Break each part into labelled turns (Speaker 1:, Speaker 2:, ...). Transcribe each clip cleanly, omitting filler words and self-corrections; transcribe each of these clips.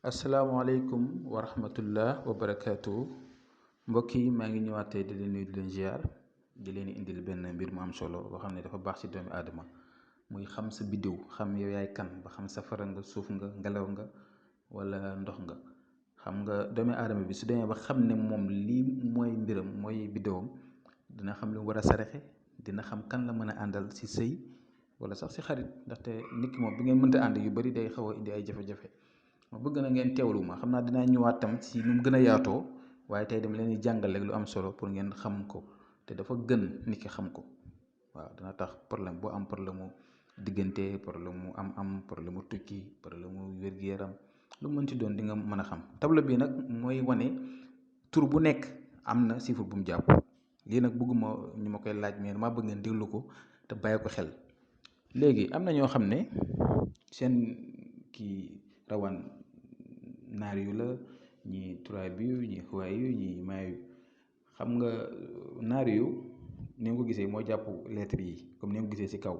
Speaker 1: asalaamaaleykum wa rahmatullah wa barakaatu mbokk yi maa ngi ñëwaat tey di leen nuyu di leen ziar di leen indil benn mbir mu am solo boo xam ne dafa baax ci doomi aadama muy xam sa biddew xam yow yaay kan ba xam safara nga suuf nga ngelaw nga wala ndox nga. xam nga doomi aadama bi su demee ba xam ne moom lii mooy mbiram mooy biddewam dina xam li mu war a saraxe, dina xam kan la mën a àndal si sëy wala sax si xarit, ndaxte nit ki moom bi ngeen mënta ànd yu bari day xaw a indi ay jafe-jafe. ma bëgg na ngeen teewlu ma xam naa dinaa ñëwaat tam si nu mu gën a yaatoo, waaye tey dama leen di jàngal rek lu am solo pour ngeen xam ko, te dafa gën nit ki xam ko. waaw dana tax problème boo am problème mu diggante, problème mu am problème mu tukki, problème mu wér-gu-yaram, lu mën ci doon di nga mën a xam. tableau bi nag mooy wane tur bu nekk am na chiffre bu mu jàpp. lii nag bëgguma ñu ma koy laaj mais dama bëgg ngeen déglu ko te bàyyi ko xel. léegi am na ñoo xam ne seen kii rawaan naar yu la, ñi turaab yu, ñi xuwaay yu, ñi maayu. xam nga naar yu ni nga ko gisee moo jàpp lettre yi comme ni nga ko gisee ci kaw,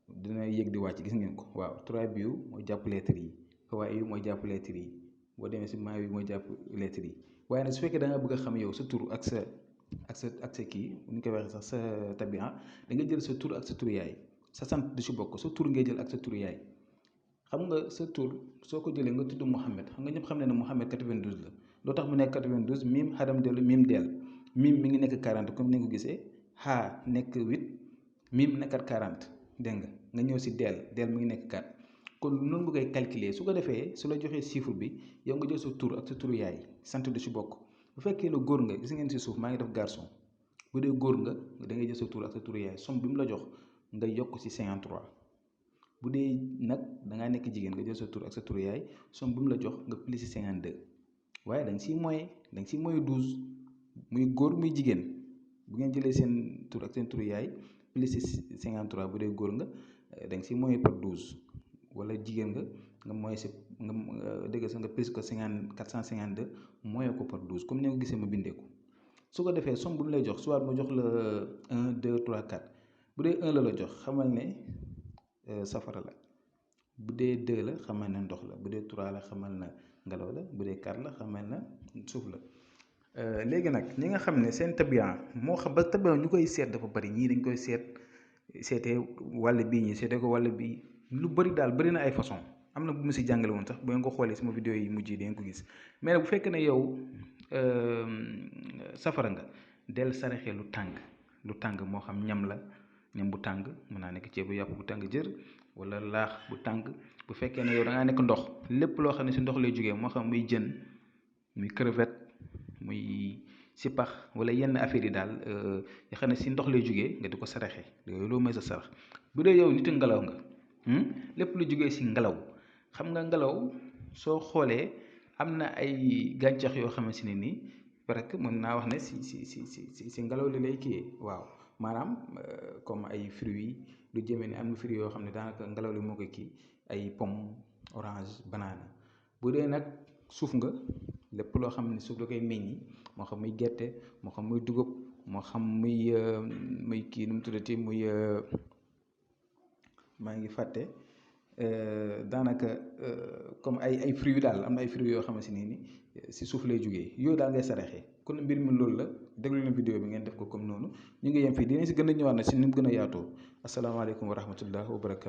Speaker 1: dina yéeg di wàcc, gis ngeen ko. waaw turaab yu mooy jàpp lettre yi, xuwaay yu mooy jàpp lettre yi, boo demee ci maayu mooy jàpp lettre yi. waaye nag su fekkee da nga bëgg a xam yow sa tur ak sa kii nu ñu koy waxee sax sa tabian, da nga jël sa tur ak sa tur yaay. sa sant du ci bokk, sa tur ngay jël ak sa tur yaay. xam nga sa tur soo ko jëlee nga tudd Mouhamed, xam nga ñëpp xam ne Mouhamed 92 la. loo tax mu nekk 92, mim xadam dellu mim dell. mim mi ngi nekk 40 comme ni nga ko gisee, xaa nekk 8, mim nekkat 40. dégg nga ñëw si dell mi ngi nekk 4. kon noonu nga koy calculer. su ko defee su la joxee chiffre bi yow nga jël sa tur ak sa turu yaay, sant du ci bokk. bu fekkee la góor nga, gis ngeen si suuf maa ngi def garçon. bu dee góor nga da ngay jël sa tur ak sa turu yaay, somme bi mu la jox nga yokk si 53. bu dee nag da ngaa nekk jigéen nga jël sa tur ak sa turu yaay, somme bi mu la jox nga plus si 52. waaye da nga siy moyen 12, muy góor muy jigéen. bu ngeen jëlee seen tur ak seen turu yaay plus si 53 bu dee góor nga da nga siy moyen par 12, wala jigéen nga moyen si dégg sa nga plus ko 452 moyen ko par 12 comme ni nga ko gisee ma bindee ko. su ko defee somme bu mu lay jox soit ma jox la 1 2 3 4. bu dee 1 la jox xamal ne safara la. bu dee 2 la xamal na ndox la. bu dee 3 la xamal na ngelaw la. bu dee 4 la xamal na suuf la. léegi nag ñi nga xam ne seen tabian moo xam ba tabian ñu koy seet dafa bari, ñii dañ koy seetee wàll bii, ñi seetee ko wàll bii, lu bari daal bari na ay façon. am na bu mu si jàngale woon sax bu ngeen ko xoolee sama vidéo yi mujj yi di ngeen ko gis. mais nag bu fekkee ne yow safara nga, del saraxee lu tàng moo xam ñam la, ñam bu tàng, mën naa nekk ceebu yàpp bu tàng jër, wala laax bu tàng. bu fekkee ne yow da ngaa nekk ndox, lépp loo xam ne si ndox lay jógee, moo xam muy jën, muy crevette, muy sipax, wala yenn affaires yi daal yoo xam ne si ndox lay jógee nga di ko saraxe. yooyu loo mooy sa sarax. bu dee yow nitu ngelaw nga, lépp lu jógee si ngelaw. xam nga ngelaw soo xoolee am na ay gàncax yoo xamante ne nii parce que mën naa wax ne si ngelaw li lay kiyee. waaw maanaam comme ay fruits, lu jëmee ni am na fruits yoo xam ne daanaka ngelaw li moo koy kii, ay pomme, orange, banana. bu dee nag suuf nga, lépp loo xam ne suuf da koy meññi, moo xam muy gerte, moo xam muy dugub, moo xam muy kii nu mu tuddati, muy maa ngi fàtte daanaka comme ay fruits daal. am na ay fruits yoo xamante ne ni si suuf lay jógee, yooyu daal ngay saraxee. kon mbir mi loolu la. déglu leen vidéo bi ngeen def ko comme noonu. ñu ngi yem fii, dinañ si gën a ñëwaat na si ni mu gën a yaatoo. asalaamaaleykum wa rahmatullah wa barakaatu.